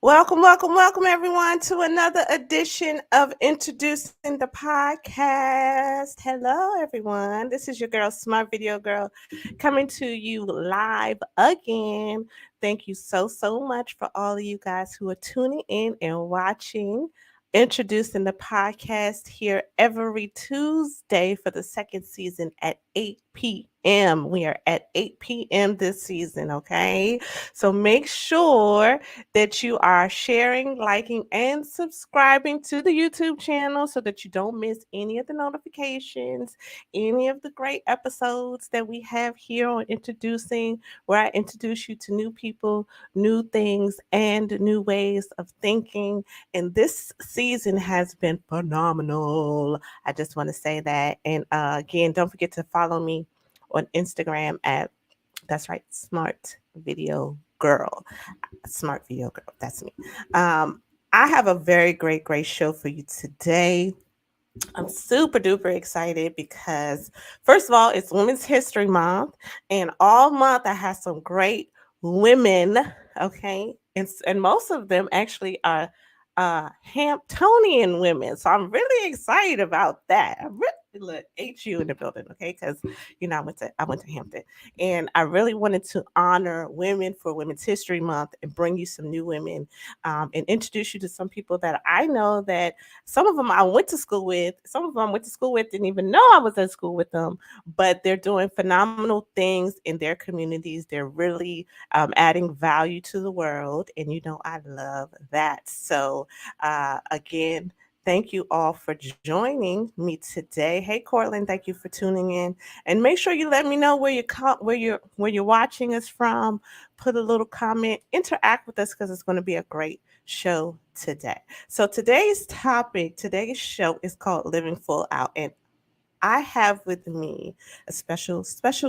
Welcome, everyone, to another edition of Introducing the Podcast. Hello, everyone. This is your girl, Smart Video Girl, coming to you live again. Thank you so much for all of you guys who are tuning in and watching. Introducing the podcast here every Tuesday for the second season at 8 p.m. We are at 8 p.m. this season, okay? So make sure that you are sharing, liking, and subscribing to the YouTube channel so that you don't miss any of the notifications, any of the great episodes that we have here on Introducing, where I introduce you to new people, new things, and new ways of thinking. And this season has been phenomenal. I just want to say that. And again, don't forget to follow me on Instagram at that's right, Smart Video Girl. Smart Video Girl. That's me. I have a very great show for you today. I'm super duper excited because, first of all, it's Women's History Month, and all month I have some great women, okay? And most of them actually are Hamptonian women. So I'm really excited about that. I really look HU in the building, okay? Because I went to Hampton, and I really wanted to honor women for Women's History Month and bring you some new women, and introduce you to some people that I know that some of them I went to school with. Some of them I went to school with didn't even know I was at school with them, but they're doing phenomenal things in their communities. They're really adding value to the world, and I love that. So, again, thank you all for joining me today. Hey, Cortland, thank you for tuning in, and make sure you let me know where you're watching us from. Put a little comment, interact with us because it's going to be a great show today. So today's show is called Living Full Out, and I have with me a special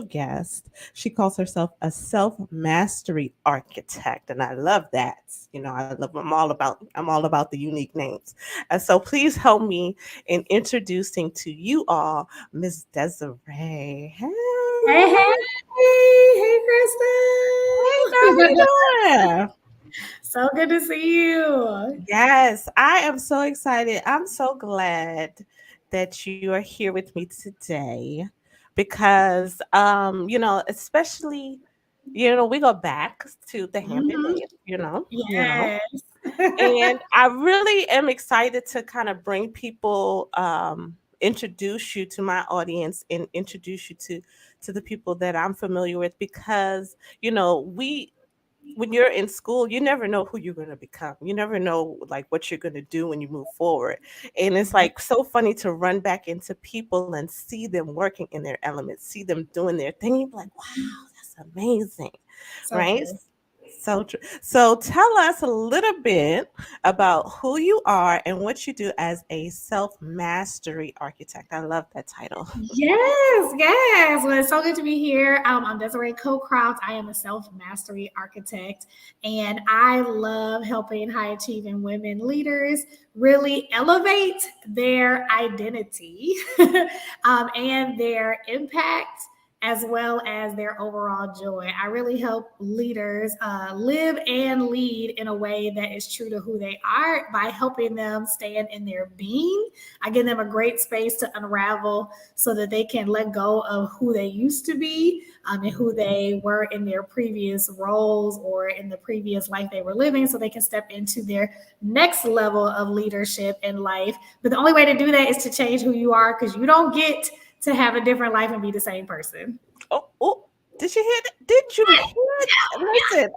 guest. She calls herself a self-mastery architect, and I love that. I'm all about the unique names. And so please help me in introducing to you all Miss Desiree. Hey. Hey, hey, Hey Crystal. girl, how you doing? So good to see you. Yes, I am so excited. I'm so glad that you are here with me today because especially we go back to the Hampton hmm days, Yes. and I really am excited to kind of bring people introduce you to my audience and introduce you to the people that I'm familiar with because we when you're in school, you never know who you're going to become. You never know like what you're going to do when you move forward. And it's like so funny to run back into people and see them working in their elements, see them doing their thing. You're like, wow, that's amazing. So Right? true. So true. So tell us a little bit about who you are and what you do as a self-mastery architect. I love that title. Yes. Well, it's so good to be here. I'm Desiree Cocroft. I am a self-mastery architect, and I love helping high-achieving women leaders really elevate their identity and their impact as well as their overall joy. I really help leaders live and lead in a way that is true to who they are by helping them stand in their being. I give them a great space to unravel so that they can let go of who they used to be and who they were in their previous roles or in the previous life they were living, so they can step into their next level of leadership in life. But the only way to do that is to change who you are, because you don't get to have a different life and be the same person. Oh, did you hear that? Did you hear it? Listen,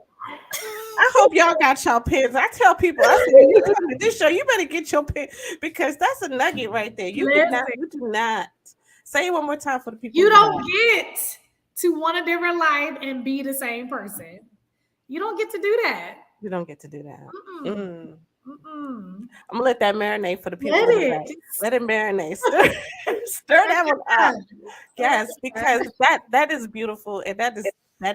I hope y'all got y'all pens. I tell people, I said, when you come to this show, you better get your pen because that's a nugget right there. Listen, You do not. Say it one more time for the people you in the don't back. get to want a different life and be the same person. You don't get to do that. You don't get to do that. Mm-mm. Mm. Mm-mm. I'm gonna let that marinate for the people Let in the it. back. Let it marinate. Stir that one up. Yes, because that is beautiful and that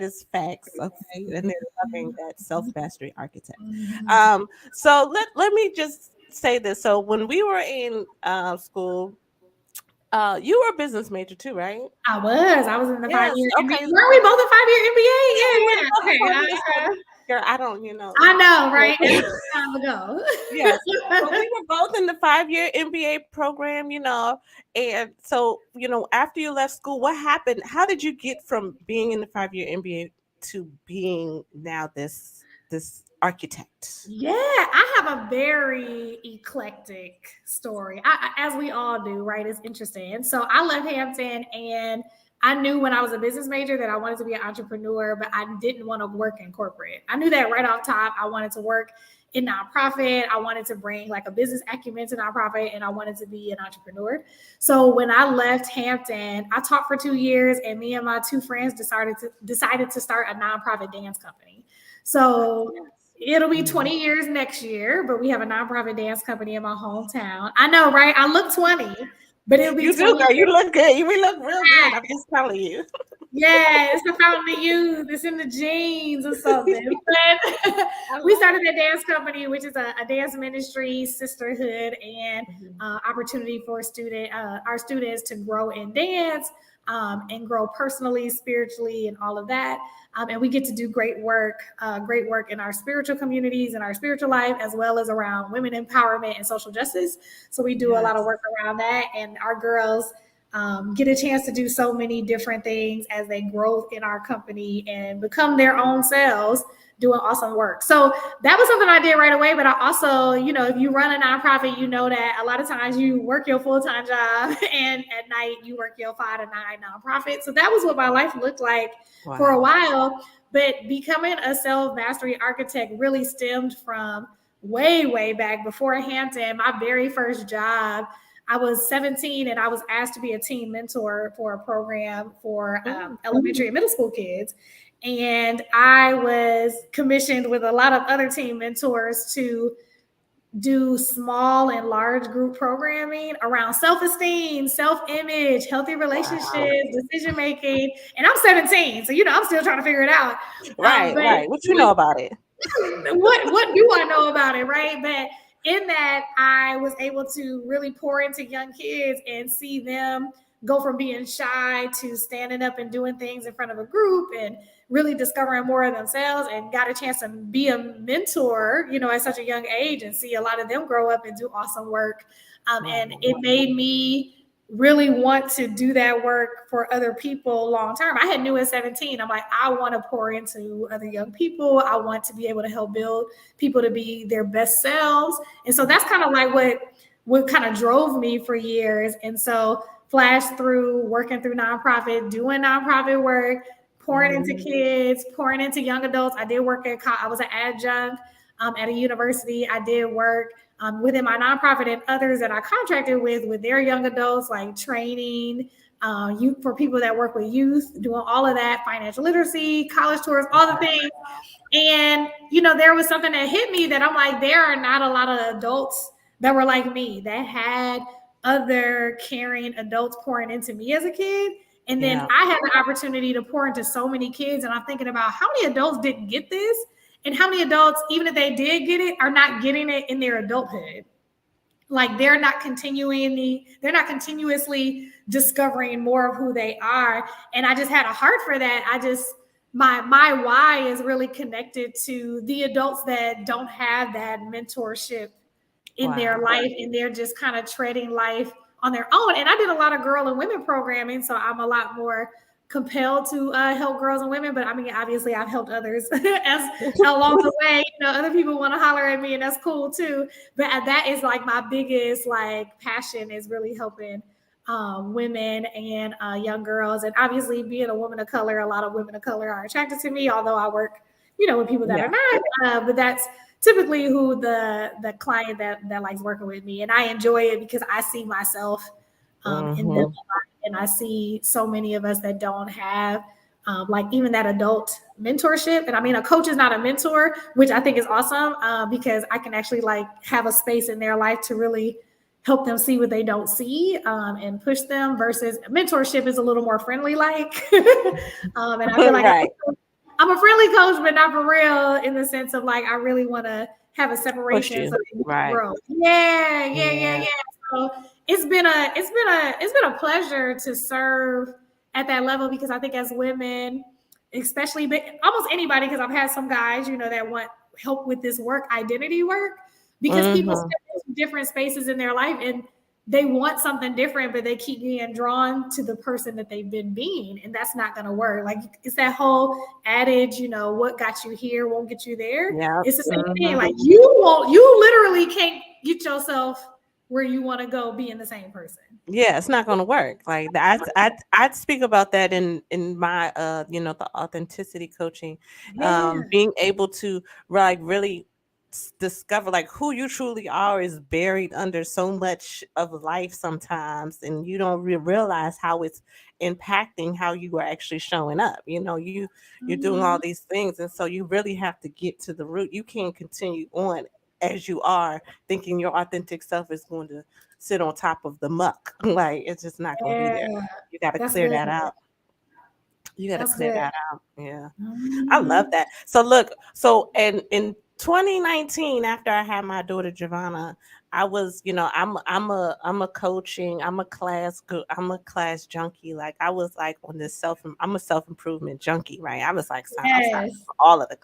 is facts. Okay. And they're loving that self-mastery architect. Mhm. So let me just say this. So when we were in school, you were a business major too, right? I was in the Yes. 5 year Okay. MBA. Were we both a 5 year MBA? Yeah, we were Yeah. both a Okay. 5 years. Girl, I don't, I know, right? That was time ago. Yes. But we were both in the 5-year MBA program, and so, after you left school, what happened? How did you get from being in the 5-year MBA to being now this architect? Yeah, I have a very eclectic story, as we all do, right? It's interesting. And so I left Hampton, and I knew when I was a business major that I wanted to be an entrepreneur, but I didn't want to work in corporate. I knew that right off top. I wanted to work in nonprofit. I wanted to bring like a business acumen to nonprofit, and I wanted to be an entrepreneur. So when I left Hampton, I taught for 2 years, and me and my two friends decided to start a nonprofit dance company. So it'll be 20 years next year, but we have a nonprofit dance company in my hometown. I know, right? I look 20, but it'll be You do, 20 girl. You years. look good. You look real good. I'm just telling you. Yeah, it's the fountain of youth. It's in the genes or something. But we started a dance company, which is a dance ministry, sisterhood, and opportunity for our students to grow in dance and grow personally, spiritually, and all of that. And we get to do great work in our spiritual communities and our spiritual life, as well as around women empowerment and social justice. So we do a lot of work around that, and our girls get a chance to do so many different things as they grow in our company and become their own selves, doing awesome work. So that was something I did right away. But I also, if you run a nonprofit, you know that a lot of times you work your full-time job and at night you work your 5 to 9 nonprofit. So that was what my life looked like for a while. But becoming a self-mastery architect really stemmed from way, way back before Hampton. My very first job, I was 17 and I was asked to be a team mentor for a program for elementary and middle school kids. And I was commissioned with a lot of other team mentors to do small and large group programming around self-esteem, self-image, healthy relationships, decision-making. And I'm 17, so, I'm still trying to figure it out. Right, But right. What you know about it? what do I know about it, right? But in that, I was able to really pour into young kids and see them go from being shy to standing up and doing things in front of a group and really discovering more of themselves, and got a chance to be a mentor, at such a young age, and see a lot of them grow up and do awesome work. And it made me really want to do that work for other people long term. I had knew at 17, I'm like, I want to pour into other young people. I want to be able to help build people to be their best selves. And so that's kind of like what kind of drove me for years. And so flash through working through nonprofit, doing nonprofit work, pouring into kids, pouring into young adults. I did work I was an adjunct at a university. I did work within my nonprofit and others that I contracted with their young adults, like training youth, for people that work with youth, doing all of that, financial literacy, college tours, all the things. And, there was something that hit me that I'm like, there are not a lot of adults that were like me, that had other caring adults pouring into me as a kid. And then I had the opportunity to pour into so many kids. And I'm thinking about how many adults didn't get this, and how many adults, even if they did get it, are not getting it in their adulthood. Like they're not continuously discovering more of who they are. And I just had a heart for that. My why is really connected to the adults that don't have that mentorship in their life, and they're just kind of treading life on their own. And I did a lot of girl and women programming, so I'm a lot more compelled to help girls and women. But I mean, obviously I've helped others as along the way. Other people want to holler at me, and that's cool too. But that is like my biggest passion, is really helping women and young girls. And obviously, being a woman of color, a lot of women of color are attracted to me, although I work with people that are not. But that's typically who the client that likes working with me. And I enjoy it because I see myself in them, and I see so many of us that don't have even that adult mentorship. And I mean, a coach is not a mentor, which I think is awesome because I can actually have a space in their life to really help them see what they don't see and push them, versus mentorship is a little more friendly and I feel like I'm a friendly coach, but not for real, in the sense of I really want to have a separation so that you can grow. Yeah. So it's been a pleasure to serve at that level, because I think as women, especially, but almost anybody, because I've had some guys, that want help with this work identity work, because people Mm-hmm. step into different spaces in their life and they want something different, but they keep being drawn to the person that they've been being, and that's not going to work. Like, it's that whole adage, what got you here won't get you there. Yeah. It's the same thing. Mm-hmm. Like, you literally can't get yourself where you want to go being the same person. Yeah, it's not going to work. Like I'd speak about that in my the authenticity coaching, Yeah. being able to like really discover like who you truly are is buried under so much of life sometimes, and you don't realize how it's impacting how you are actually showing up. You're doing all Mhm. these things, and so you really have to get to the root. You can't continue on as you are thinking your authentic self is going to sit on top of the muck. Like it's just not gonna be there. Yeah. You gotta That's clear good. that out. You gotta That's clear good. that out. Yeah. I love Mhm. that. So look, so and in 2019, after I had my daughter Giovanna, I was, I'm a class junkie. Like I was like on this I'm a self improvement junkie, right? I was like, I'm signing Yes. up for all of the,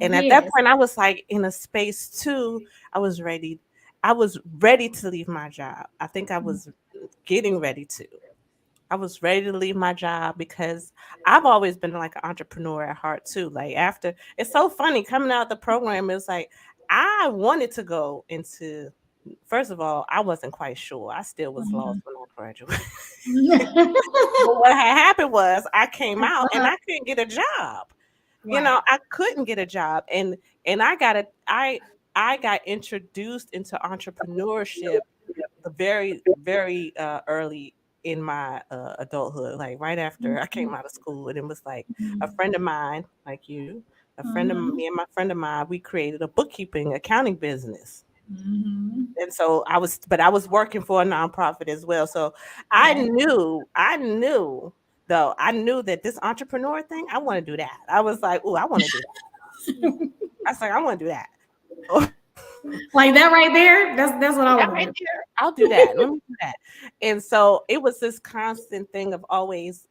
and at that Yes. point, I was like in a space too. I was ready. I was ready to leave my job. I think I was getting ready to. I was ready to leave my job because I've always been like an entrepreneur at heart too. Like after it's so funny coming out of the program, it's like I wanted to go into first of all, I wasn't quite sure. I still was lost Mhm. when I graduated. But what had happened was I came out and I couldn't get a job. Right. I couldn't get a job, and I got introduced into entrepreneurship the very very early in my adulthood, like right after I came Mhm. out of school, and it was like a Mhm. friend of mine, like you, a friend of Mhm. me and my friend of mine, we created a bookkeeping accounting business. Mhm. And so I was working for a nonprofit as well. So Yeah. I knew that this entrepreneur thing, I want to do that. I was like, oh, I want to do that. I was like, I want to do that. Like that right there. That's what I That want right to there. I'll do that. Let me do that. And so it was this constant thing of always,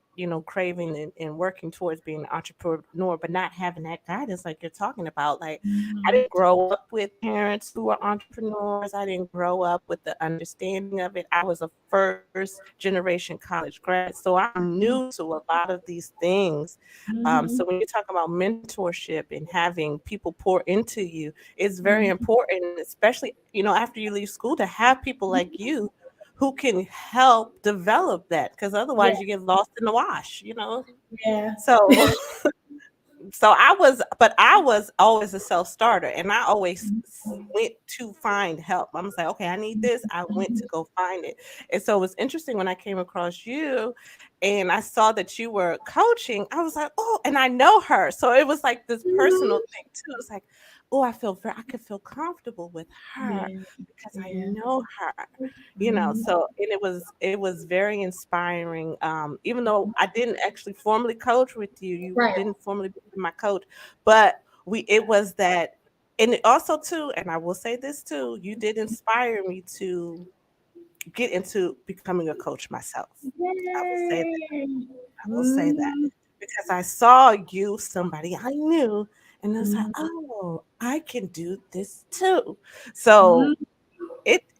craving and working towards being an entrepreneur, but not having that guidance like you're talking about. Like I do. didn't grow up with parents who were entrepreneurs. I didn't grow up with the understanding of it. I was a first generation college grad. So I'm new to a lot of these things. So Mhm. when you talk about mentorship and having people pour into you, it's very Mhm. important, especially, after you leave school to have people like you who can help develop that because Yeah. otherwise you get lost in the wash. Yeah. So I was always a self-starter and I always went to find help. I was like, okay, I need this. I went to go find it. And so it was interesting when I came across you and I saw that you were coaching. I was like, oh, and I know her. So it was like this personal Mhm. thing too. It's like, oh, I could feel comfortable with her Yeah. because I Yeah. know her. Mhm. So and it was very inspiring. Even though I didn't actually formally coach with you, you Right. didn't formally become my coach, but it was that, and it also too, and I will say this too, you did inspire me to get into becoming a coach myself. I will say that. Yay. I will say that Mhm. because I saw you, somebody I knew, and I was like, Mhm. oh, I can do this too. So Mhm.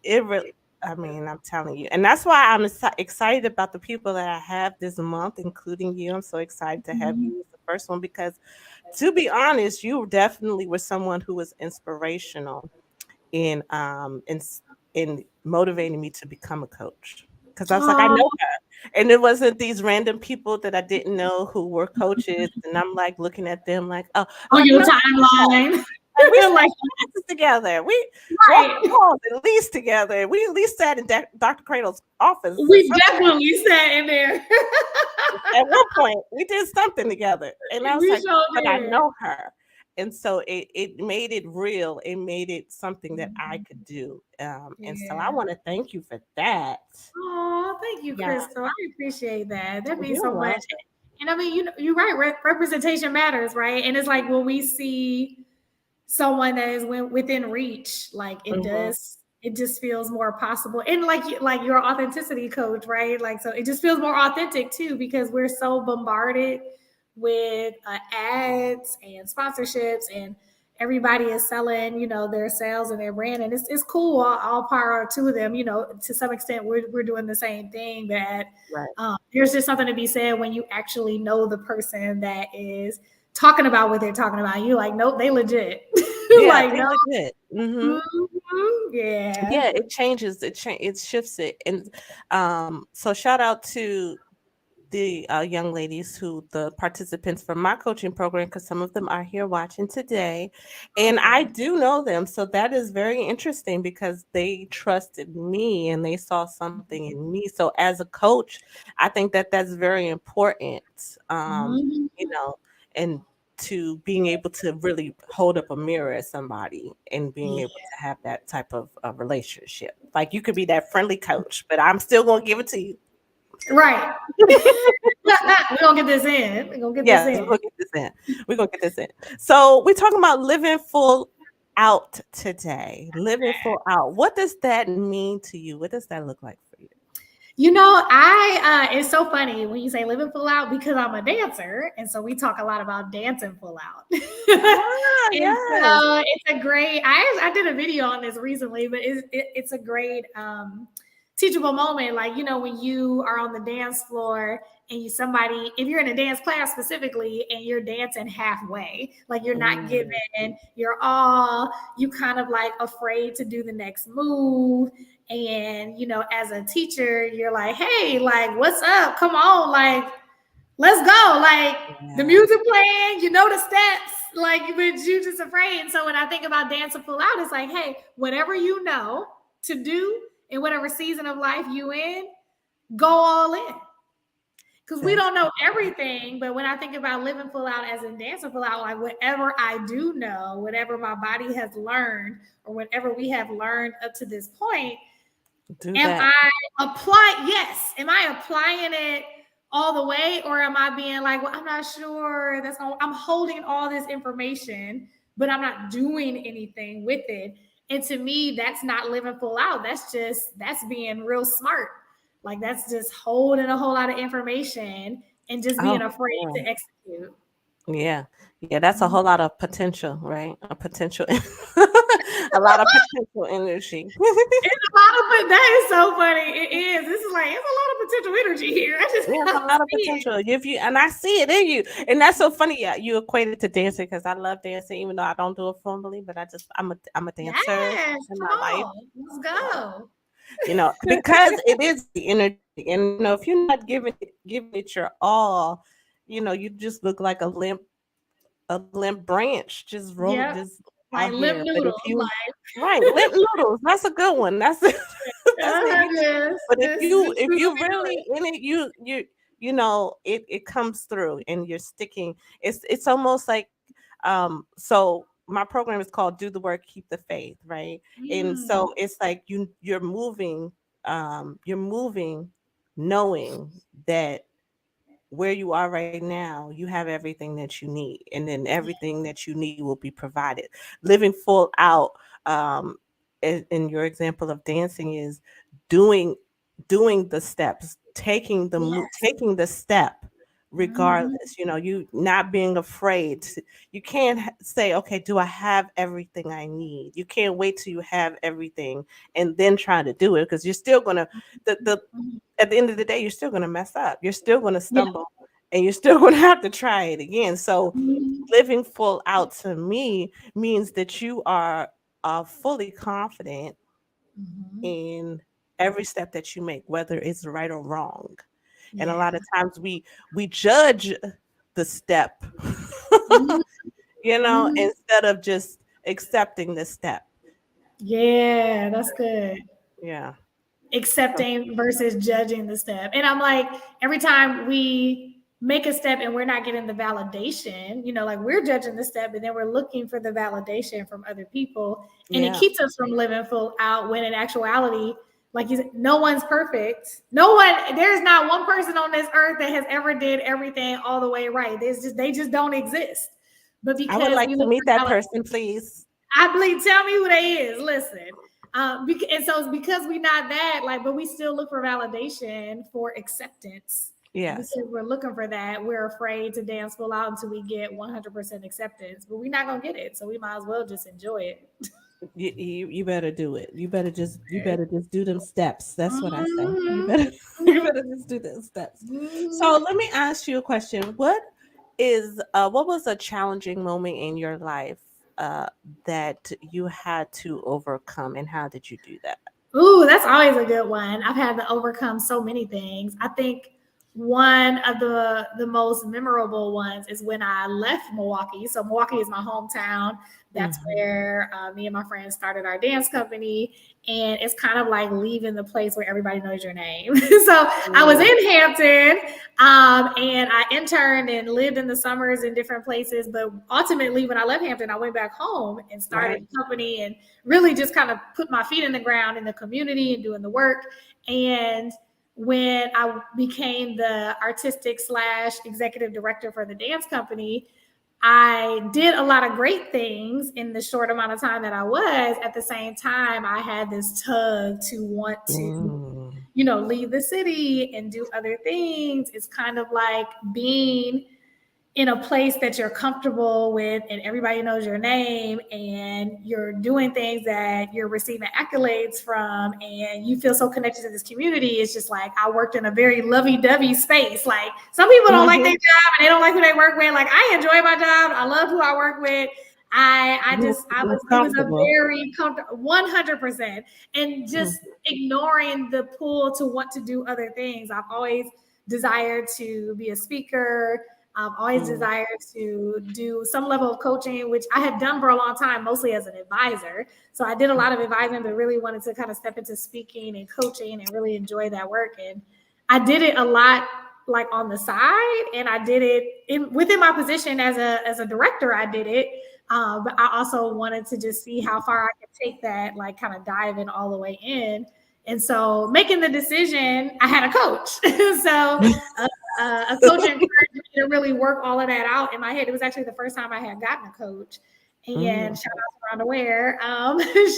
it really, I mean, I'm telling you, and that's why I'm excited about the people that I have this month, including you. I'm so excited to have Mhm. you as the first one because, to be honest, you definitely were someone who was inspirational in in motivating me to become a coach. Because I was like, I know Oh, her, and it wasn't these random people that I didn't know who were coaches, and I'm like looking at them like, oh, on like your no. timeline. Like we sat Like, in classes together. We walked the right. halls at least together. We at least sat in Dr. Cradle's office or We something. definitely sat in there. At one point, we did something together, and I was We like, sure "But I did. know her," and so it made it real. It made it something that I Mhm. could do, and so I Yeah. want to thank you for that. Oh, thank you, Yeah, Crystal. I appreciate that. That means you're so much. welcome. And I mean, you're right. Representation matters, right? And it's like when we see someone that is within reach, like it Hmm. does. It just feels more possible, and like your authenticity coach, right? Like so, it just feels more authentic too because we're so bombarded with ads and sponsorships, and everybody is selling, their sales and their brand, and it's cool. All power to them. To some extent, we're doing the same thing. That Right. there's just something to be said when you actually know the person that is talking about what they're talking about. You like, nope, they legit. Yeah, Like, they no, legit. yeah. Yeah, it changes. It shifts it, and so shout out to the young ladies who the participants from my coaching program, because some of them are here watching today, and I Okay. do know them, so that is very interesting because they trusted me and they saw something in me. So as a coach, I think that that's very important, Mhm. you know, and to being able to really hold up a mirror at somebody and being Yeah. able to have that type of relationship. Like you could be that friendly coach, but I'm still gonna give it to you. I'm still gonna Right. We're gonna get this in. We're gonna get this Yes, we're in. gonna get this in. We're gonna get this in. So we're talking about living full out today. Living full out. What does that mean to you? What does that look like for you? I it's so funny when you say living full out because I'm a dancer, and so we talk a lot about dancing full out. Ah, And yes. so it's a great. I did a video on this recently, but it's a great teachable moment. Like when you are on the dance floor and somebody, if you're in a dance class specifically, and you're dancing halfway, like you're not Mm, giving, you kind of like afraid to do the next move. And as a teacher, you're like, hey, like, what's up, come on, like, let's go, like, the yeah. music playing, the steps, like, but you just afraid. And so when I think about dancing full out, it's like, hey, whatever you know to do in whatever season of life you in, go all in, because we That's don't know everything. But when I think about living full out as in dancing full out, like whatever I do know, whatever my body has learned, or whatever we have learned up to this point, do am that. I am I applying it all the way, or am I being like, well, I'm not sure, I'm holding all this information, but I'm not doing anything with it. And to me, that's not living full out. That's being real smart. Like, that's just holding a whole lot of information and just Oh, being afraid yeah. to execute. Yeah. Yeah, that's a Mhm. whole lot of potential, right? A potential a lot of potential energy. It's a lot of, but that is so funny. It is. This is like, it's a lot of potential energy here. I just There's a don't lot of see it. potential. If you and I see it in you, and that's so funny. Yeah, you equate it to dancing because I love dancing, even though I don't do it formally. But I'm a dancer Yes, in come my life. on, let's So go. because it is the energy, and if you're not giving it your all, you just look like a limp branch, just roll Yep, just like out limp here. But if noodles, you like right, limp noodles, that's a good one. That's that's a huge. yes, But if just you just if noodle you me really in it, it comes through and you're sticking. It's almost like so my program is called Do the Work, Keep the Faith, right? And Mm, so it's like you're moving knowing that where you are right now, you have everything that you need, and then everything that you need will be provided. Living full out, in your example of dancing, is doing doing the steps, yes. taking the step Mhm, regardless. You not being afraid. You can't say, okay, do I have everything I need? You can't wait till you have everything and then try to do it, because you're still gonna the mhm. at the end of the day, you're still going to mess up. You're still going to Yeah. stumble and you're still going to have to try it again. So, Mhm, living full out to me means that you are fully confident mhm. in every step that you make, whether it's right or wrong. And a lot Yeah. of times we judge the step, Mhm, mhm. instead of just accepting the step. Yeah, that's good. Yeah. So, Accepting versus judging the step. And I'm like, every time we make a step and we're not getting the validation, like we're judging the step, but then we're looking for the validation from other people. And it yeah. keeps us from living full out, when in actuality, like you said, no one's perfect. There's not one person on this earth that has ever did everything all the way right. They just don't exist. But I would because like we to look meet for that validation, person, please. I believe. Tell me who they is. Listen, and so it's because we not that, like, but we still look for validation for acceptance. Yes. because we're looking for that. We're afraid to dance full out until we get 100% acceptance, but we're not gonna get it, so we might as well just enjoy it. You better do it. You better just do them steps. That's what I say. You Mhm. better you Mhm. better just do the steps. So Mhm. let me ask you a question. What was a challenging moment in your life uh that you had to overcome, and how did you do that? Ooh, that's always a good one. I've had to overcome so many things. I think one of the most memorable ones is when I left Milwaukee. So Milwaukee is my hometown. That's Mhm. where me and my friends started our dance company, and it's kind of like leaving the place where everybody knows your name. So I was Mm, in Hampton, and I interned and lived in the summers in different places. But ultimately, when I left Hampton, I went back home and started right. a company and really just kind of put my feet in the ground in the community and doing the work. And when I became the artistic slash executive director for the dance company, I did a lot of great things in the short amount of time that I was. At the same time, I had this tug to want to, Mm. leave the city and do other things. It's kind of like being in a place that you're comfortable with and everybody knows your name and you're doing things that you're receiving accolades from and you feel so connected to this community. It's just like I worked in a very lovey-dovey space. Like some people don't like their Mhm. job and they don't like who they work with. Like I enjoy my job. I love who I work with. I You was, it was a comfortable. very comfortable 100%. And Mm. just ignoring the pull to want to do other things. I've always desired to be a speaker. I've always Mm. desired to do some level of coaching, which I had done for a long time, mostly as an advisor. So I did a lot of advising, but really wanted to kind of step into speaking and coaching and really enjoy that work. And I did it a lot like on the side, and I did it within my position as a director. I did it, but I also wanted to just see how far I could take that, like kind of dive in all the way in. And so making the decision, I had a coach. So a coach encouraged me to really work all of that out in my head. It was actually the first time I had gotten a coach. And Mm. shout out to Rhonda Ware.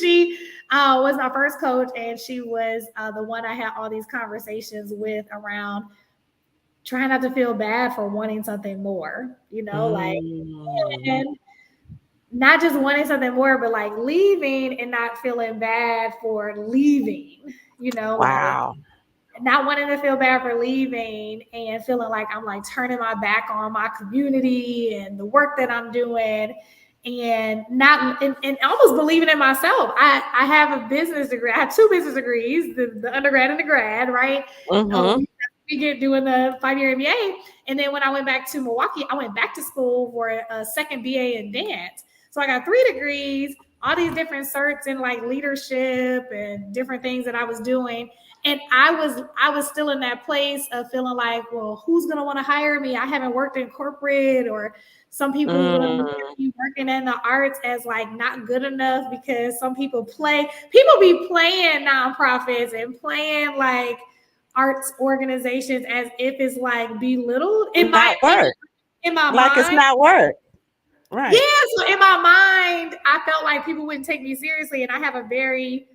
She was my first coach, and she was the one I had all these conversations with around trying not to feel bad for wanting something more, like, Mm. and not just wanting something more, but like leaving and not feeling bad for leaving, like Wow. not wanting to feel bad for leaving and feeling like I'm like turning my back on my community and the work that I'm doing and not and almost believing in myself. I have a business degree. I have two business degrees, the undergrad and the grad, right? Mhm. We get doing the 5-year MBA. And then when I went back to Milwaukee, I went back to school for a second BA in dance. So I got 3 degrees, all these different certs in like leadership and different things that I was doing. And I was still in that place of feeling like, well, who's gonna want to hire me? I haven't worked in corporate, or some people are gonna look Mm. at me working in the arts as like not good enough because some people be playing nonprofits and playing like arts organizations as if it's like belittled in my Not work. in my Like it's mind. not work. Yeah, Right. so in my mind, I felt like people wouldn't take me seriously, and I have a very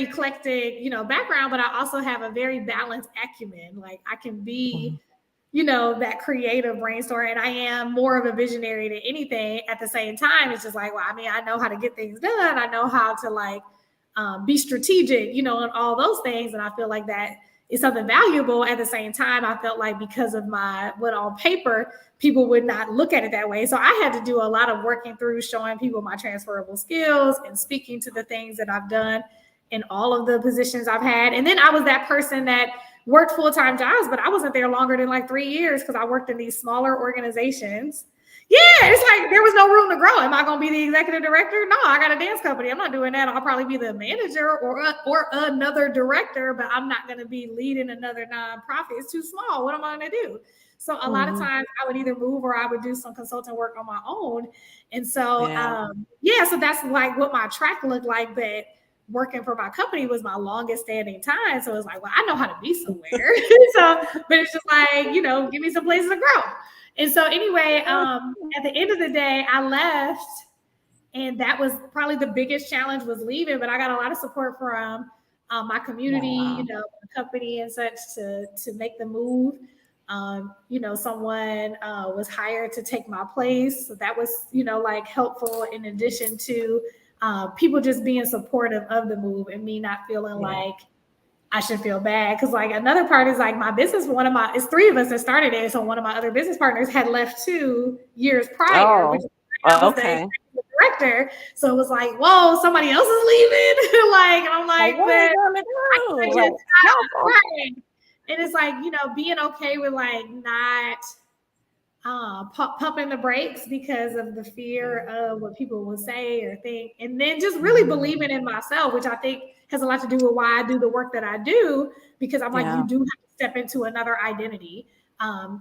eclectic, background, but I also have a very balanced acumen. Like I can Mhm. be, that creative brainstormer, and I am more of a visionary than anything. At the same time, it's just like, well, I mean, I know how to get things done. I know how to like be strategic, and all those things, and I feel like that is something valuable. At the same time, I felt like because of my what on paper people would not look at it that way. So I had to do a lot of working through showing people my transferable skills and speaking to the things that I've done in all of the positions I've had. And then I was that person that worked full-time jobs, but I wasn't there longer than like 3 years because I worked in these smaller organizations. Yeah, it's like there was no room to grow. Am I going to be the executive director? No, I got a dance company. I'm not doing that. I'll probably be the manager or another director, but I'm not going to be leading another nonprofit. It's too small. What am I going to do? So a lot of Mhm. times I would either move or I would do some consulting work on my own. And so, Yeah. yeah, so that's like what my track looked like. But working for my company was my longest standing time. So it's like, well, I know how to be somewhere. So, but it's just like, give me some places to grow. And so anyway, at the end of the day, I left, and that was probably the biggest challenge was leaving, but I got a lot of support from my community, Wow. the company and such to make the move. Someone was hired to take my place, so that was like helpful. In addition to people just being supportive of the move and me not feeling Yeah. like I should feel bad. Because like another part is like my business. It's three of us that started it. So one of my other business partners had left 2 years prior, which Oh, I was the okay. executive director. So it was like, whoa, somebody else is leaving. Like, and I'm Like, like, what are we but gonna I do? can't Like, just stop. help them. Right. And it's like, being okay with like not pumping the brakes because of the fear of what people will say or think, and then just really Mhm. believing in myself, which I think has a lot to do with why I do the work that I do. Because I'm like, you Yeah. do have to step into another identity.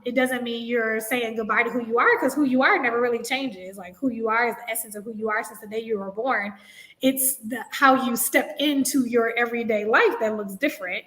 It doesn't mean you're saying goodbye to who you are, because who you are never really changes. Like who you are is the essence of who you are since the day you were born. It's how you step into your everyday life that looks different.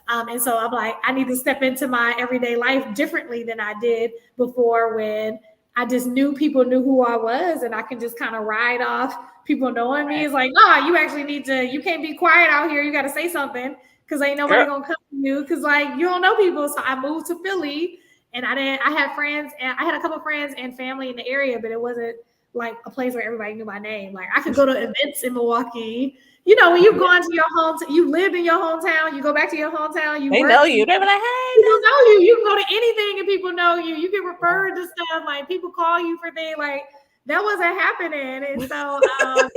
And so I'm like, I need to step into my everyday life differently than I did before, when I just knew people knew who I was, and I can just kind of ride off people knowing me. Right. It's like, no, you actually you can't be quiet out here. You got to say something, because ain't nobody Girl. gonna come to you, because like you don't know people. So I moved to Philly, and I had friends, and I had a couple of friends and family in the area, but it wasn't like a place where everybody knew my name. Like I could go to events in Milwaukee. When you Yeah. go into your home, you lived in your hometown, you go back to your hometown, you They work, know you. They be like, hey, people this. know you. You can go to anything and people know you. You get Yeah. referred to stuff, like people call you for things. Like that wasn't happening. And so I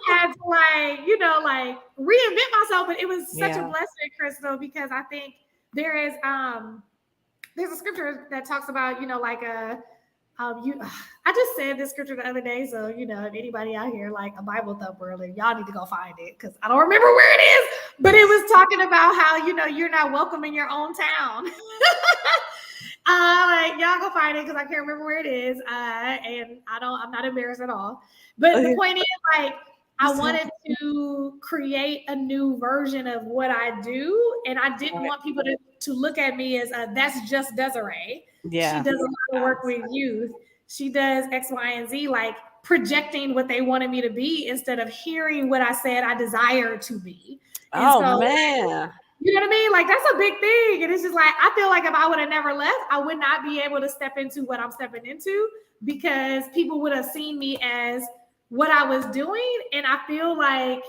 had to like reinvent myself. But it was such a Yeah. blessing, Crystal, because I think there is there's a scripture that talks about, like you I just said this scripture the other day. So, if anybody out here like a Bible thumper, like, y'all need to go find it, because I don't remember where it is. But it was talking about how, you're not welcome in your own town. Like y'all go find it, because I can't remember where it is. And I'm not embarrassed at all. But the Okay. point is, like, I Just tell wanted to create a new version of what I do, and I didn't right. want people to look at me as that's just Desiree. She Yeah. does a lot of work with youth. She does X, Y, and Z, like projecting what they wanted me to be instead of hearing what I said I desire to be. And Oh so, man. you know what I mean? Like that's a big thing. And it's just like I feel like if I would have never left, I would not be able to step into what I'm stepping into, because people would have seen me as what I was doing. And I feel like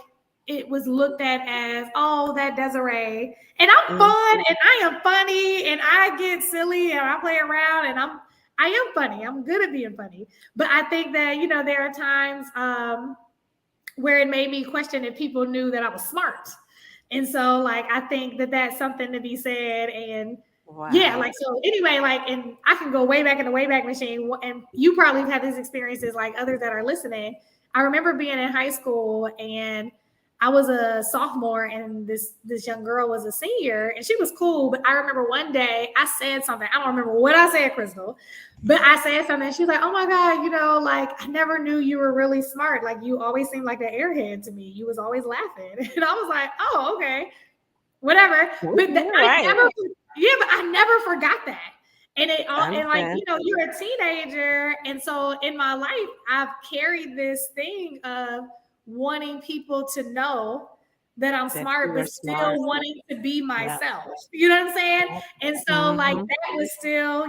it was looked at as, oh, that Desiree. And I'm Mm. fun and I am funny and I get silly and I play around and I am funny. I'm good at being funny. But I think that, there are times where it made me question if people knew that I was smart. And so, like, I think that that's something to be said. And yeah, Wow. like, so anyway, like, and I can go way back in the Wayback Machine. And you probably have had these experiences, like others that are listening. I remember being in high school, and I was a sophomore, and this young girl was a senior, and she was cool. But I remember one day I said something. I don't remember what I said, Crystal, but I said something. She's like, "Oh my God, like I never knew you were really smart. Like you always seemed like an airhead to me. You was always laughing." And I was like, "Oh, okay, whatever." But You're I right. never, yeah, but I never forgot that. And it all, I and like, understand. you're a teenager, and so in my life, I've carried this thing of wanting people to know that I'm That smart, you but are smart. still wanting to be Yeah. myself. You know what I'm saying? And so, like, Mm-hmm. that was still,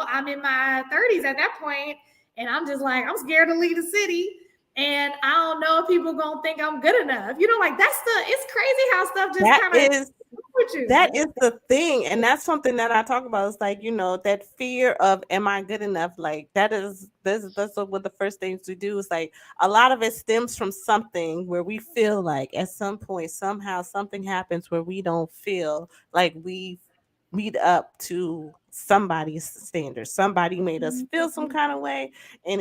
I'm in my 30s at that point, and I'm just like, I'm scared to leave the city. And I don't know if people gonna think I'm good enough. Like it's crazy how stuff just That kind of is with that you. is the thing, and that's something that I talk about. It's like, that fear of, am I good enough? Like that's one of the first things we do. Is like a lot of it stems from something where we feel like at some point somehow something happens where we don't feel like we meet up to somebody's standards. Somebody made us feel some kind of way, and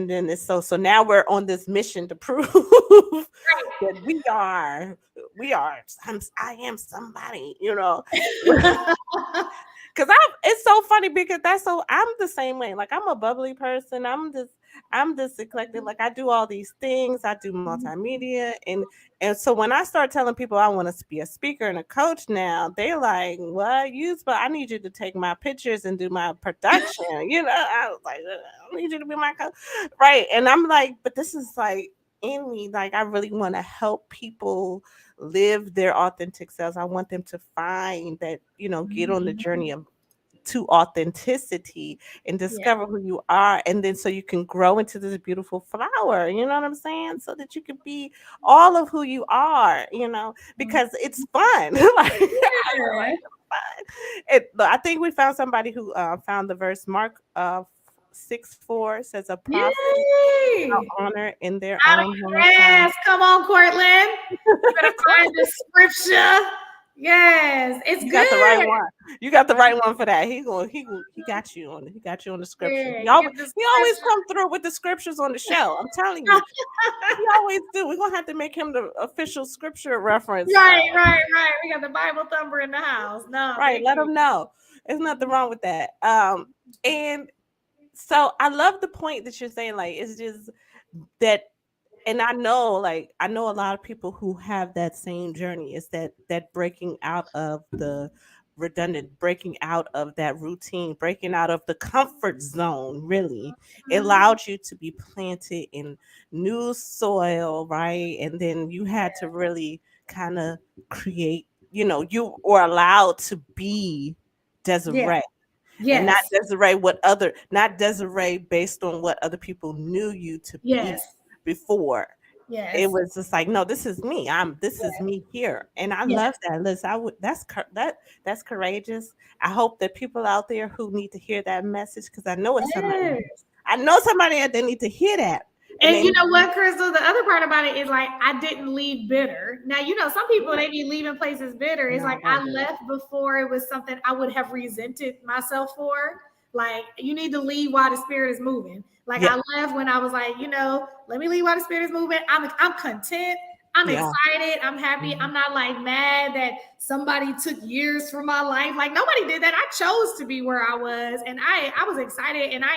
then it's so now we're on this mission to prove that I am somebody, because it's so funny because I'm the same way. Like I'm a bubbly person. I'm this eclectic. Like I do all these things. I do multimedia, and so when I start telling people I want to be a speaker and a coach now, they're like, "What? But I need you to take my pictures and do my production." I was like, "I need you to be my coach," right? And I'm like, "But this is like." in me. Like I really want to help people live their authentic selves. I want them to find that, get on the Mhm. journey of to authenticity and Yeah. discover who you are, and then so you can grow into this beautiful flower, you know what I'm saying, so that you can be all of who you are, because it's fun. Like I feel like Yeah. it's fun. I think we found somebody who found the verse. Mark 6:4 says a prophet shall Yay! honor in their Out of own hometown. yes. Come on, Cortland. You better find the scripture. Yes, it's You got the right good. one. You got the right one for that. He got you on it. He got you on the scripture. Yeah, Y'all, get the he always scripture. come through with the scriptures on the show. I'm telling you, he always do. We're gonna have to make him the official scripture reference. Right. We got the Bible thumper in the house. No, Right. thank Let you. him know. There's nothing wrong with that. And so I love the point that you're saying. Like, it's just that, and I know a lot of people who have that same journey. Is that breaking out of the redundant, breaking out of that routine, breaking out of the comfort zone. Really, it Mhm. allowed you to be planted in new soil, right? And then you had to really kind of create. You were allowed to be Yeah. Desiree, and not Yes. not Desiree based on what other people knew you to be Yes. before. It Yes. was just like, no, this is me. This is me here, and I love Yes. that. Listen, that's courageous. I hope that people out there who need to hear that message, because Yes. I know somebody out there need to hear that, and And they you need know to, what, Crystal? The other part about it is like I didn't leave bitter. Now, some people they be leaving places bitter. It's no, like don't I do it. left before it was something I would have resented myself for. Like you need to leave while the spirit is moving. Like Yeah, I left when I was like, let me leave while the spirit is moving. I'm content. I'm yeah, excited. I'm happy. mhm, I'm not like mad that somebody took years from my life. Like nobody did that. I chose to be where I was, and I was excited, and I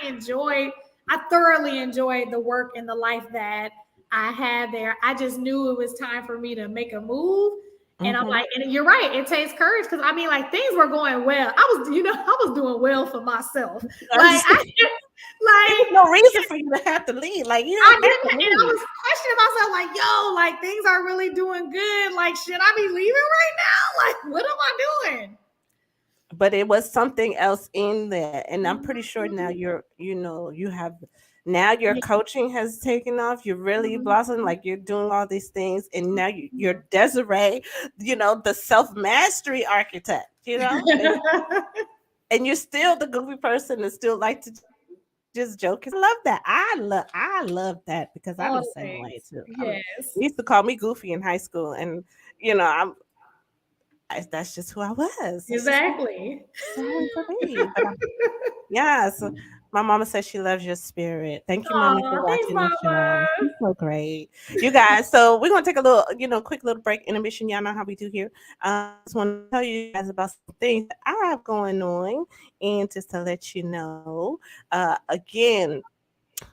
thoroughly enjoyed the work and the life that I had there. I just knew it was time for me to make a move. And I'm mhm. like, and you're right, it takes courage because I mean, like things were going well. I was doing well for myself. Like I It like was no reason for you to have to leave. Like, you I didn't have didn't, to and I leave. was questioning myself, like, yo, like things are really doing good. Like, should I be leaving right now? Like, what am I doing? But it was something else in there, and I'm pretty sure now Mhm. you have, now your Yeah. coaching has taken off. You're really blossomed, Mhm. like you're doing all these things, and now you're Desiree, the self mastery architect, and you're still the goofy person that still like to just joke. I love that. I love that, because I'm the same All way the too. things. They used Yes. to call me goofy in high school, and that's just who I was. That's just who Exactly. I wanted to be. But yes, my mama says she loves your spirit. Thank you, mommy, for Oh, thanks, watching the show. Mama. She's so great. You guys, so we're gonna take a little, quick little break intermission. Y'all know how we do here. I just want to tell you guys about some things that I have going on, and just to let you know, again,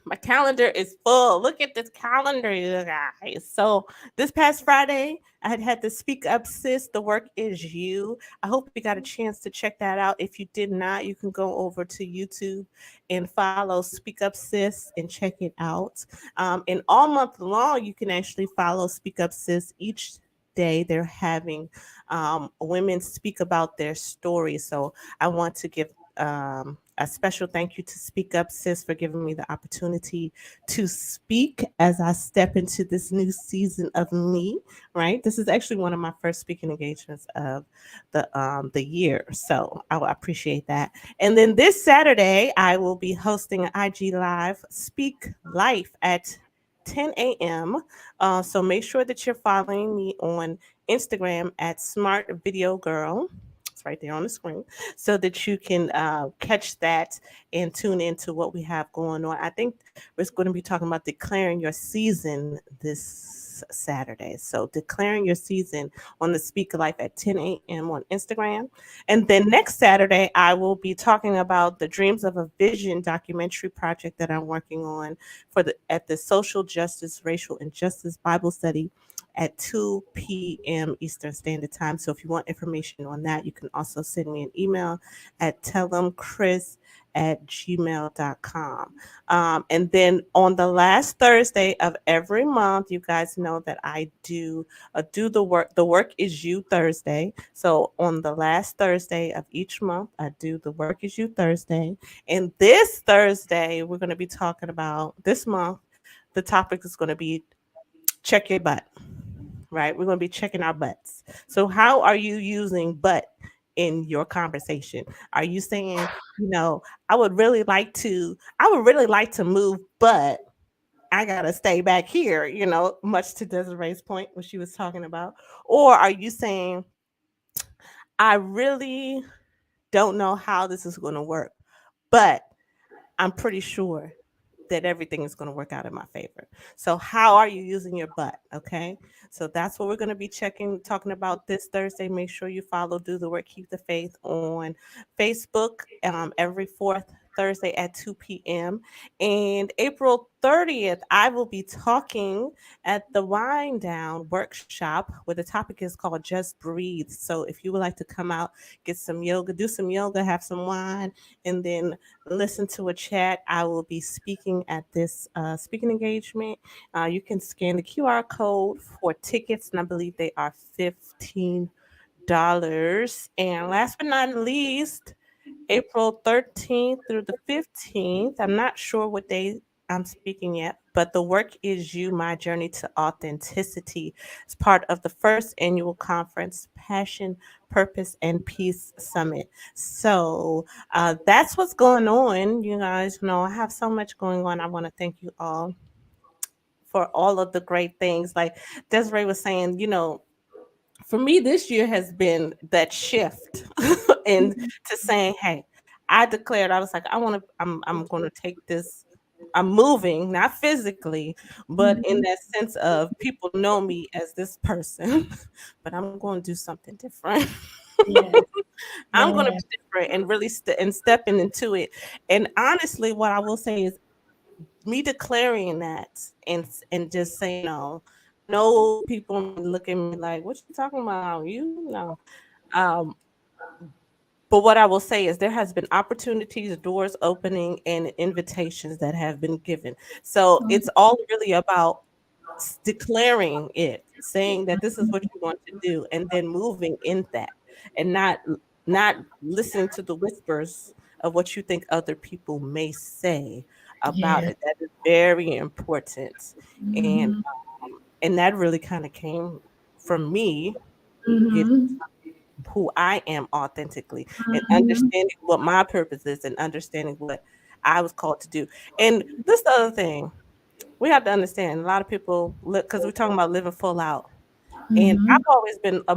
my calendar is full. Look at this calendar, you guys. So this past Friday, I had to Speak Up Sis. The work is you. I hope you got a chance to check that out. If you did not, you can go over to YouTube and follow Speak Up Sis and check it out. And all month long, you can actually follow Speak Up Sis each day. They're having women speak about their story. So I want to give a special thank you to Speak Up Sis for giving me the opportunity to speak as I step into this new season of me. Right, this is actually one of my first speaking engagements of the year, so I will appreciate that. And then this Saturday, I will be hosting an IG Live Speak Life at 10 a.m. So make sure that you're following me on Instagram at Smart Video Girl. It's right there on the screen, so that you can catch that and tune into what we have going on. I think we're going to be talking about declaring your season this Saturday. So declaring your season on the Speak Life at 10 a.m. on Instagram. And then next Saturday, I will be talking about the Dreams of a Vision documentary project that I'm working on at the Social Justice, Racial Injustice Bible Study at 2 p.m. Eastern Standard Time. So if you want information on that, you can also send me an email at tellemchris@gmail.com. And then on the last Thursday of every month, you guys know that I do the work. The work is you Thursday. So on the last Thursday of each month, I do the work is you Thursday. And this Thursday, we're going to be talking about this month. The topic is going to be check your butt, right? We're going to be checking our butts. So how are you using butt in your conversation? Are you saying, I would really like to move, but I gotta stay back here, much to Desiree's point, what she was talking about? Or are you saying, I really don't know how this is gonna work, but I'm pretty sure that everything is going to work out in my favor. So, how are you using your butt? Okay. So, that's what we're going to be talking about this Thursday. Make sure you follow Do the Work, Keep the Faith on Facebook every fourth Thursday at 2 p.m. And April 30th, I will be talking at the Wind Down workshop where the topic is called Just Breathe. So, if you would like to come out, get some yoga, do some yoga, have some wine, and then listen to a chat. I will be speaking at this speaking engagement. You can scan the QR code for tickets, and I believe they are $15. And last but not least, April 13th through the 15th. I'm not sure what day I'm speaking yet, but the work is you, my journey to authenticity. It's part of the first annual conference, Passion, Purpose, and Peace Summit. So that's what's going on. You guys know I have so much going on. I want to thank you all for all of the great things. Like Desiree was saying, for me this year has been that shift and to saying, hey, I declared, I was like, I'm going to take this. I'm moving, not physically, but in Mhm. that sense of people know me as this person, but I'm going to do something different. Yes. I'm going to be Yes. different and really and stepping into it. And honestly, what I will say is me declaring that and just saying no. I know people may look at me like, "What you talking about? You know." Um, but what I will say is there has been opportunities, doors opening, and invitations that have been given. So it's all really about declaring it, saying that this is what you want to do, and then moving in that, and not listening to the whispers of what you think other people may say about Yeah. it. That is very important, and Mhm. and that really kind of came from me getting Mhm. who I am authentically and Mhm. understanding what my purpose is and understanding what I was called to do. And this other thing, we have to understand a lot of people because we're talking about living full out. And Mhm. I've always been a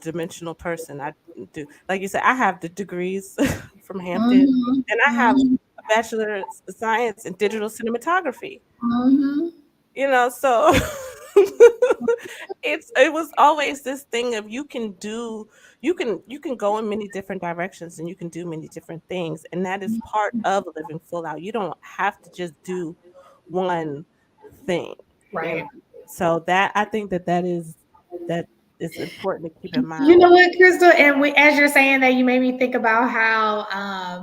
dimensional person. I do, like you said, I have the degrees from Hampton, Mhm. and I have Mhm. a bachelor's of science in digital cinematography. Mhm. So it was always this thing of you can go in many different directions and you can do many different things, and that is part of living full out. You don't have to just do one thing, you know. Right. So that I think that is important to keep in You mind. know what, Crystal? And as you're saying that, you made me think about how,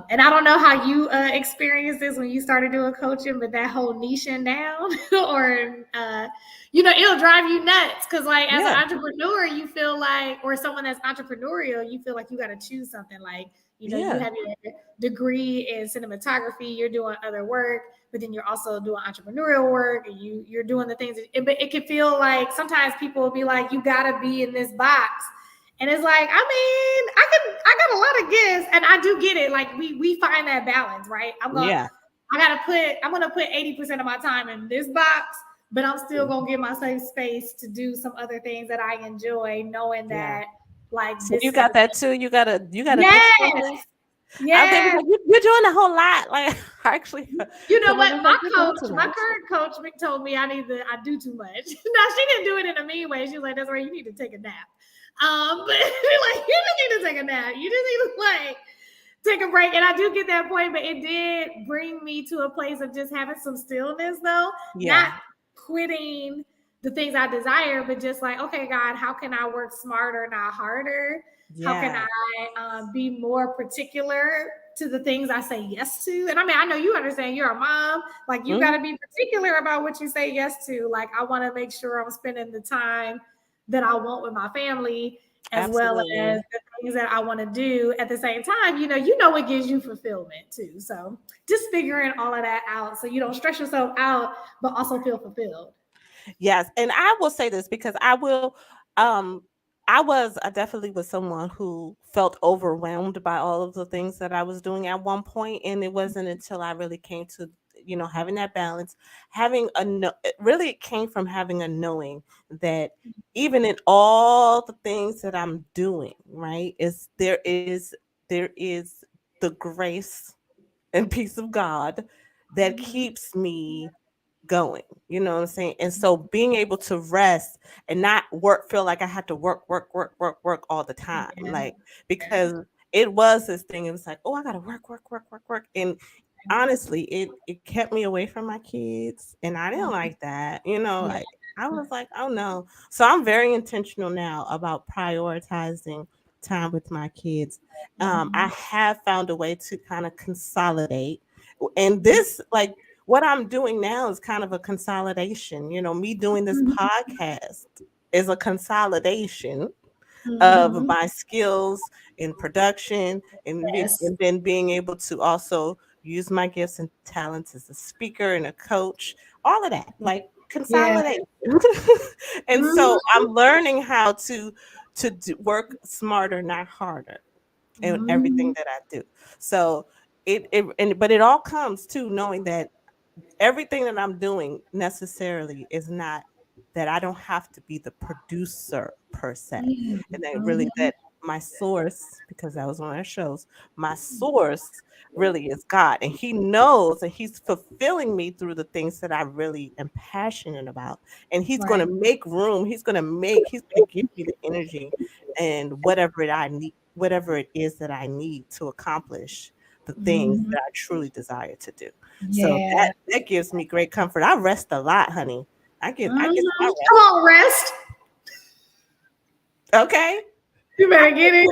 and I don't know how you experienced this when you started doing coaching, but that whole niching down, or it'll drive you nuts because, like, as an Yeah, entrepreneur, you feel like, or someone that's entrepreneurial, you feel like you got to choose something. Like, you yeah, have your degree in cinematography, you're doing other work, but then you're also doing entrepreneurial work, and you're doing the things. But it can feel like sometimes people will be like, you got to be in this box. And it's like, I mean, I got a lot of gifts, and I do get it. Like we find that balance, right? yeah, I'm gonna put 80% of my time in this box, but I'm still gonna give myself space to do some other things that I enjoy, knowing yeah. that like So this you is got the that thing. too. You got a mix on Yes, this. They was yes. like, you're doing a whole lot. Like actually, You know some of what? us like you're doing too My much. current coach told me I do too much. Now she didn't do it in a mean way. She was like, "That's right. You need to take a nap." But she's like, "You just need to take a nap. You just need to like take a break." And I do get that point, but it did bring me to a place of just having some stillness, though, Yeah, not quitting the things I desire, but just like, okay, God, how can I work smarter, not harder? How can Yeah. I be more particular to the things I say yes to? And I mean, I know you understand you're a mom. Like, you got Mhm. to be particular about what you say yes to. Like, I want to make sure I'm spending the time that I want with my family, as well as Absolutely. the things that I want to do at the same time. You know what gives you fulfillment too. So just figuring all of that out so you don't stress yourself out, but also feel fulfilled. Yes, and I will say this because um I definitely was someone who felt overwhelmed by all of the things that I was doing at one point, and it wasn't until I really came to, having that balance, having it really came from having a knowing that even in all the things that I'm doing, right, there is the grace and peace of God that Mhm. keeps me going. You know what I'm saying? And so being able to rest and not feel like I had to work all the time. Yeah. Like, because it was this thing, it was like, oh, I gotta work. And honestly, it kept me away from my kids. And I didn't like that. Yeah. Like, I was like, oh no. So I'm very intentional now about prioritizing time with my kids. I Mhm. have found a way to kind of consolidate. And this, like, what I'm doing now is kind of a consolidation. Me doing this Mhm. podcast is a consolidation of Mhm. my skills in production, Yes. and then being able to also use my gifts and talents as a speaker and a coach, all of that, like Yeah. consolidation. And so Mhm. I'm learning how to work smarter, not harder, in everything Mhm. that I do. So but it all comes to knowing that everything that I'm doing necessarily is not that I don't have to be the producer per se. And that really, Mhm. that my source, because that was one of the shows, my source really is God. And He knows, and He's fulfilling me through the things that I really am passionate about. And He's Right. gonna make room, He's gonna give me the energy and whatever it is that I need to accomplish the things Mhm. that I truly desire to do. So Yeah. that gives me great comfort. I rest a lot, honey. I get my Mhm. Come rest. on, rest. Okay. You I better get it.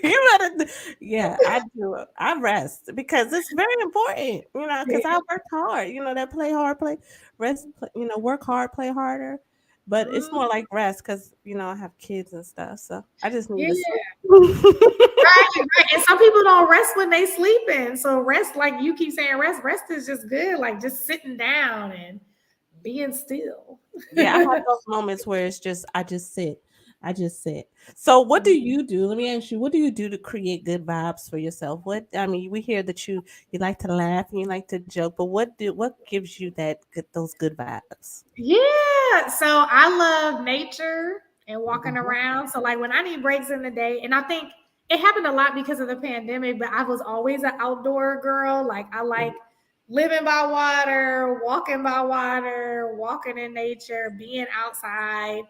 you better yeah, I do. I rest because it's very important, because I work hard, that play hard, play rest, work hard, play harder. But it's Mhm. more like rest because I have kids and stuff. So I just need Yeah. to sleep. Right, right. And some people don't rest when they sleeping. So rest, like you keep saying, rest is just good. Like just sitting down and being still. Yeah, I have those moments where it's just I just sit. I just sit. So what do you do? Let me ask you, what do you do to create good vibes for yourself? We hear that you like to laugh and you like to joke, but what gives you those good vibes? Yeah. So I love nature and walking Mhm. around. So like when I need breaks in the day, and I think it happened a lot because of the pandemic, but I was always an outdoor girl. Like I like living by water, walking in nature, being outside.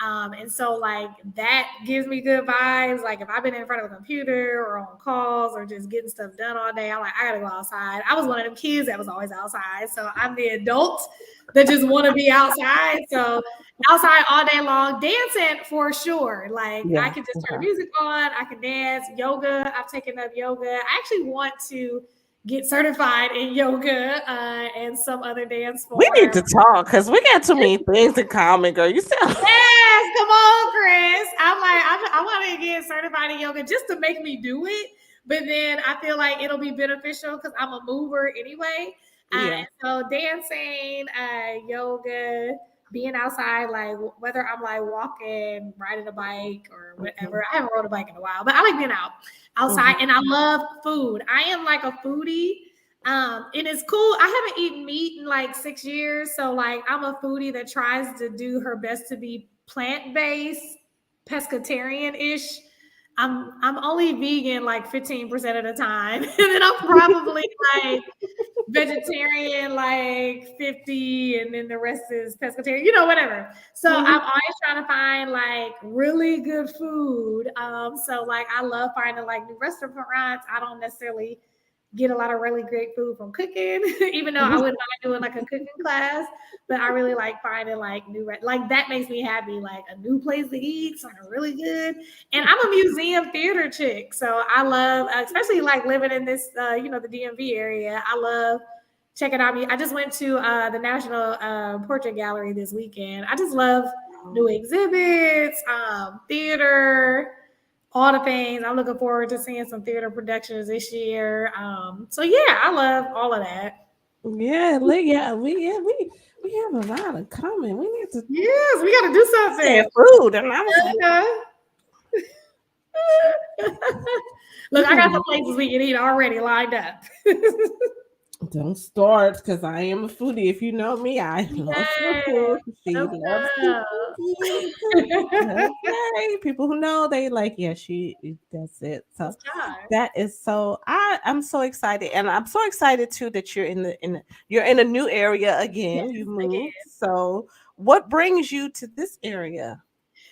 And so like that gives me good vibes. Like if I've been in front of a computer or on calls or just getting stuff done all day, I'm like, I gotta go outside. I was one of them kids that was always outside. So I'm the adult that just want to be outside. So outside all day long, dancing for sure. Like I Yeah. can just turn Okay. music on, I can dance. Yoga, I've taken up yoga. I actually want to get certified in yoga and some other dance We need form. to talk because we got too many things in common, girl. You sound Yes, come on, Chris. I'm like, I want to get certified in yoga just to make me do it. But then I feel like it'll be beneficial because I'm a mover anyway. yeah. And so dancing, yoga, being outside, like whether I'm like walking, riding a bike or Mhm. whatever. I haven't rode a bike in a while, but I like being outside, Mhm. and I love food. I am like a foodie. And it's cool. I haven't eaten meat in like 6 years. So like I'm a foodie that tries to do her best to be plant-based, pescatarian-ish. I'm only vegan like 15% of the time. And then I'm probably like vegetarian like 50, and then the rest is pescatarian, whatever. So I'm Mhm. always trying to find like really good food. So like I love finding like new restaurants. I don't necessarily get a lot of really great food from cooking, even though I wouldn't mind doing like a cooking class. But I really like finding like like that makes me happy, like a new place to eat, something really good. And I'm a museum theater chick, so I love, especially like living in this, the DMV area. I love checking out. I just went to the National Portrait Gallery this weekend. I just love new exhibits, theater, all the things. I'm looking forward to seeing some theater productions this year. So yeah, I love all of that. Yeah, we have a lot in common. We need to Yes, we got to do say something. food, and I was like, Uh-huh. Look, I got "Hmm, some places we can eat already lined up. don't start," because I am a foodie. If you know me, I love some Yes, food. She let's loves to go. eat. Okay, people who know, they like, yeah, she that's it. So Let's try. that is so I'm so excited, and I'm so excited too that you're you're in a new area Yes, again. You moved. again. So what brings you to this area?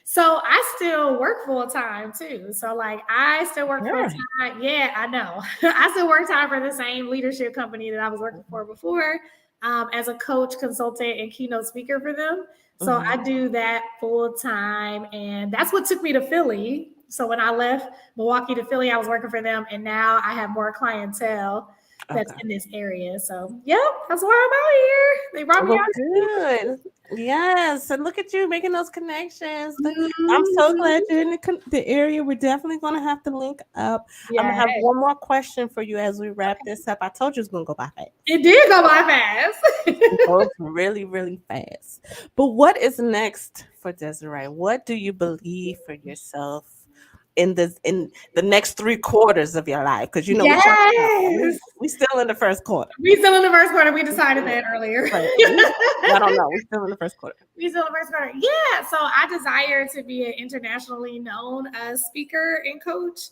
So I still work full time too. So like I still work full Sure. time. Yeah, I know. I still work time for the same leadership company that I was working for before, as a coach, consultant, and keynote speaker for them. So I Mhm. do that full time, and that's what took me to Philly. So when I left Milwaukee to Philly, I was working for them, and now I have more clientele that's Okay. in this area. So yep, that's why I'm out here. They brought me Well, out good. Yes, and look at you making those connections. here. I'm so glad Mhm. you're in the area. We're definitely going to have to link up. I'm gonna Yeah. have one more question for you as we wrap this up. I told you it's gonna go by fast. It did go by fast. It goes really, really fast. But what is next for Desiree? What do you believe for yourself in the next 3 quarters of your life? Because we talking about Yes. we still in the first quarter. We still in the first quarter. We We decided still that earlier. right. I don't know. We still in the first quarter. We still in the first quarter. Yeah. So I desire to be an internationally known speaker and coach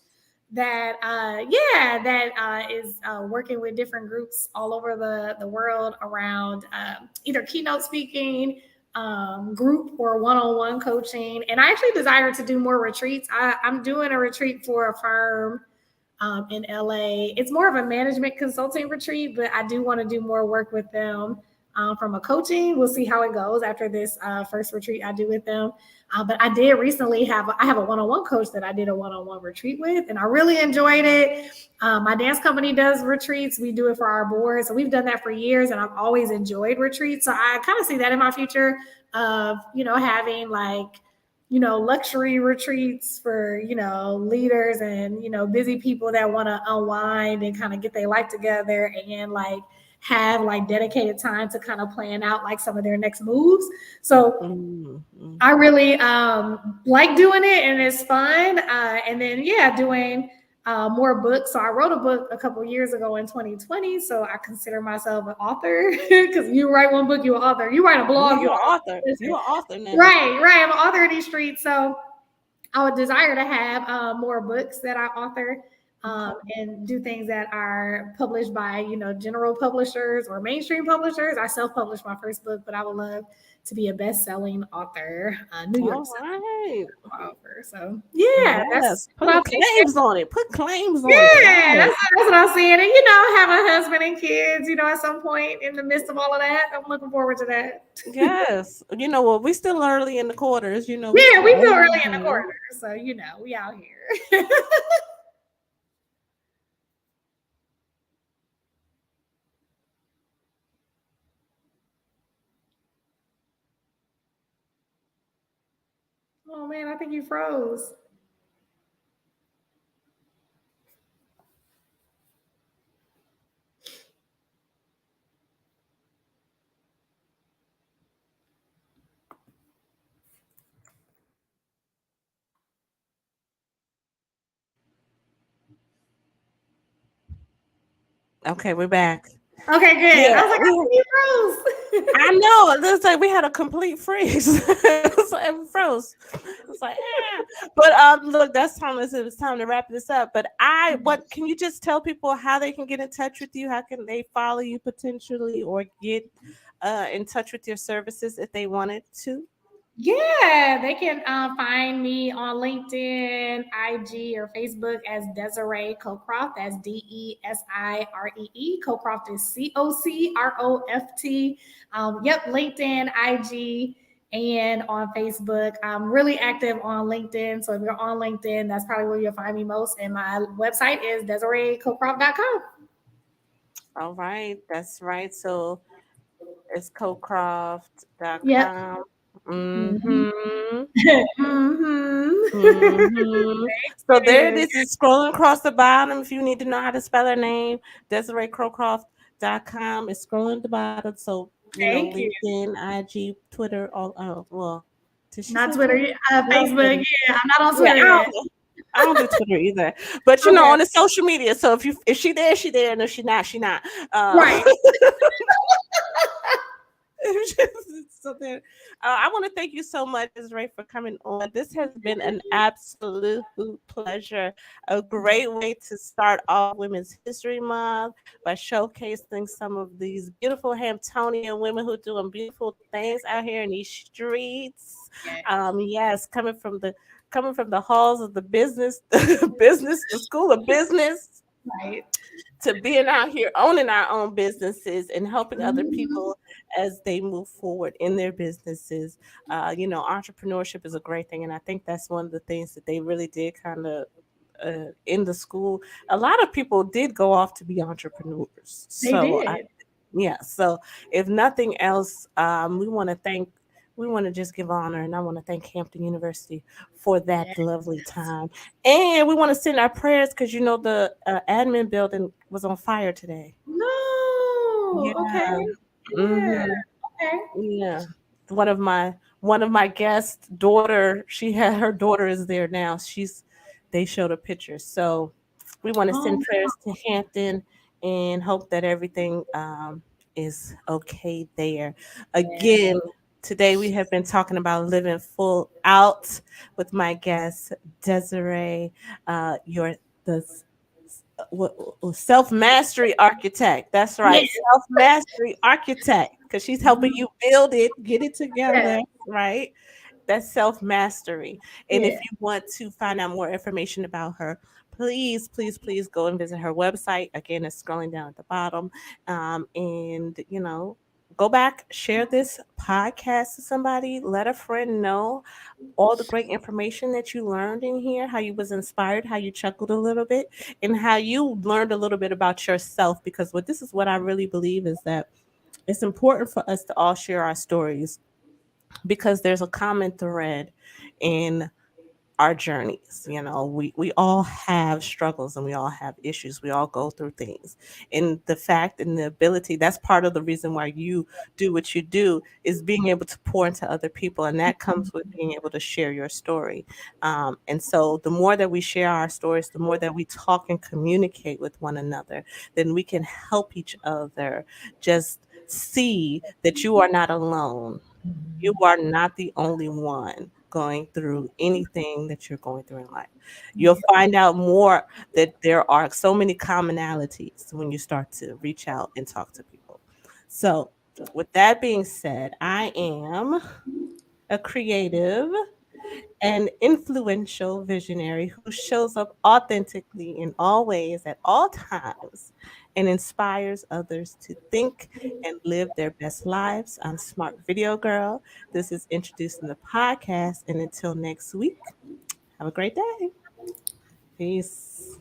that is working with different groups all over the world around either keynote speaking, group or one-on-one coaching. And I actually desire to do more retreats. I'm doing a retreat for a firm in LA. It's more of a management consulting retreat, but I do want to do more work with them from a coaching. We'll see how it goes after this first retreat I do with them. But I did recently I have a one-on-one coach that I did a one-on-one retreat with, and I really enjoyed it. My dance company does retreats. We do it for our board. So we've done that for years, and I've always enjoyed retreats. So I kind of see that in my future of, having like, luxury retreats for, leaders and, busy people that want to unwind and kind of get their life together and like have like dedicated time to kind of plan out like some of their next moves. So Mm-hmm. I really like doing it and it's fun. And then, yeah, doing more books. So I wrote a book a couple years ago in 2020. So I consider myself an author because you write one book, you're an author. You write a blog, You're you're an author. an You're author. an author now. Right, right. I'm an author in these streets. So I would desire to have more books that I author Okay. and do things that are published by, general publishers or mainstream publishers. I self-published my first book, but I would love to be a best-selling author, New York All right. author. So yeah, Yes. that's what Putting I'm thinking. claims on it. Put claims on it. Yeah, Yes. that's what I'm saying. And have a husband and kids, at some point in the midst of all of that. I'm looking forward to that. Yes. Well, we still early in the quarters. We Yeah, still we feel early early in in the here. quarter. So, we out here. Oh man, I think you froze. Okay, we're back. Okay, good. Yeah, I was like, I think you froze. I know. It looks like we had a complete freeze. It's like it froze. It's like, but look, that's time. It's time to wrap this up. But what can you just tell people how they can get in touch with you? How can they follow you potentially, or get in touch with your services if they wanted to? Yeah, they can find me on LinkedIn, IG, or Facebook as Desiree Cocroft. That's Desiree. Cocroft is Cocroft. Yep, LinkedIn, IG, and on Facebook. I'm really active on LinkedIn. So if you're on LinkedIn, that's probably where you'll find me most. And my website is DesireeCocroft.com. All right, that's right. So it's Yep. cocroft.com. Mm-hmm. Mm-hmm. Mm-hmm. Mm-hmm. So there it is. It's scrolling across the bottom. If you need to know how to spell her name, DesireeCrowcroft.com. It's scrolling at the bottom. So, Thank you. LinkedIn, IG, Twitter, all well, did she Not say Twitter, Twitter? No, Facebook. Twitter. Yeah, I'm not on Yeah, Twitter yet. I don't do Twitter either. But Okay. on the social media. So if she there, she there, and if she not, she not. Right. So then, I want to thank you so much, Desiree, for coming on. This has been an absolute pleasure. A great way to start off Women's History Month by showcasing some of these beautiful Hamptonian women who are doing beautiful things out here in these streets. Yes. Yes, coming from the halls of the business, business, the school of business, Right. to being out here owning our own businesses and helping other Mhm. people as they move forward in their businesses. Entrepreneurship is a great thing, and I think that's one of the things that they really did kind of in the school. A lot of people did go off to be entrepreneurs. They So did. yeah. So if nothing else, we want to just give honor, and I want to thank Hampton University for that lovely Yes. time. And we want to send our prayers because the admin building was on fire today. No. Okay. Yeah. Yeah. Hmm. Okay. Yeah. One of my guests' daughter, she had her daughter is there now. They showed a picture. So we want to Oh, send prayers to Hampton and hope that everything is okay there. yeah. Again, today we have been talking about living full out with my guest Desiree. Your the self mastery architect. That's Yeah. right, self mastery architect, because she's helping Mhm. you build it, get it Yeah. together, right? That's self mastery. And if Yeah. you want to find out more information about her, please, please, please go and visit her website. Again, it's scrolling down at the bottom. And go back, share this podcast to somebody, let a friend know all the great information that you learned in here, how you was inspired, how you chuckled a little bit, and how you learned a little bit about yourself. Because this is what I really believe is that it's important for us to all share our stories because there's a common thread in our journeys. We all have struggles and we all have issues. We all go through things. And the fact and the ability, that's part of the reason why you do what you do, is being able to pour into other people. And that comes with being able to share your story. And so the more that we share our stories, the more that we talk and communicate with one another, then we can help each other just see that you are not alone. You are not the only one going through anything that you're going through in life. You'll find out more that there are so many commonalities when you start to reach out and talk to people. So, with that being said, I am a creative an influential visionary who shows up authentically in all ways at all times and inspires others to think and live their best lives. I'm Smart Video Girl. This is Introducing the Podcast. And until next week, have a great day. Peace.